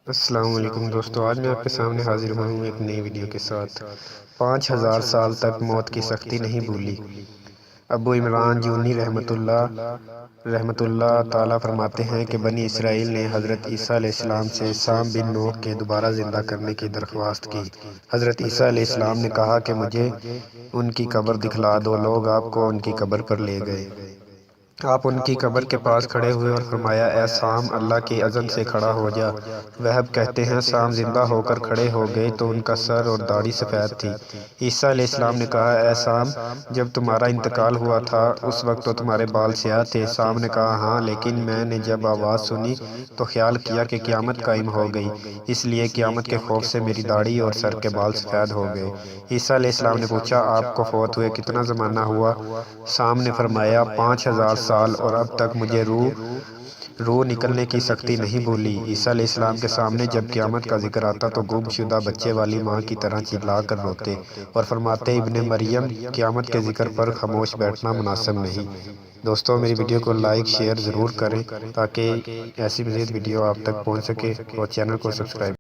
السلام علیکم دوستو، آج میں آپ کے سامنے حاضر ہوا ہوں ایک نئی ویڈیو کے ساتھ۔ 5000 سال تک موت کی سختی نہیں بھولی۔ ابو عمران جونی رحمۃ اللہ تعالیٰ فرماتے ہیں کہ بنی اسرائیل نے حضرت عیسیٰ علیہ السلام سے سام بن نوح کے دوبارہ زندہ کرنے کی درخواست کی۔ حضرت عیسیٰ علیہ السلام نے کہا کہ مجھے ان کی قبر دکھلا دو۔ لوگ آپ کو ان کی قبر پر لے گئے۔ آپ ان کی قبر کے پاس کھڑے ہوئے اور فرمایا، اے سام، اللہ کی اذن سے کھڑا ہو جا۔ وہب کہتے ہیں سام زندہ ہو کر کھڑے ہو گئے تو ان کا سر اور داڑھی سفید تھی۔ عیسیٰ علیہ السلام نے کہا، اے سام، جب تمہارا انتقال ہوا تھا اس وقت تو تمہارے بال سیاہ تھے۔ سام نے کہا، ہاں، لیکن میں نے جب آواز سنی تو خیال کیا کہ قیامت قائم ہو گئی، اس لیے قیامت کے خوف سے میری داڑھی اور سر کے بال سفید ہو گئے۔ عیسیٰ علیہ السلام نے پوچھا، آپ کو فوت ہوئے کتنا زمانہ ہوا؟ سام نے فرمایا، 5000 سال، اور اب تک مجھے روح نکلنے کی سختی نہیں بھولی۔ عیسیٰ علیہ السلام کے سامنے جب قیامت کا ذکر آتا تو گم شدہ بچے والی ماں کی طرح چلا کر روتے اور فرماتے، ابن مریم، قیامت کے ذکر پر خاموش بیٹھنا مناسب نہیں۔ دوستو، میری ویڈیو کو لائک شیئر ضرور کریں تاکہ ایسی مزید ویڈیو آپ تک پہنچ سکے، اور چینل کو سبسکرائب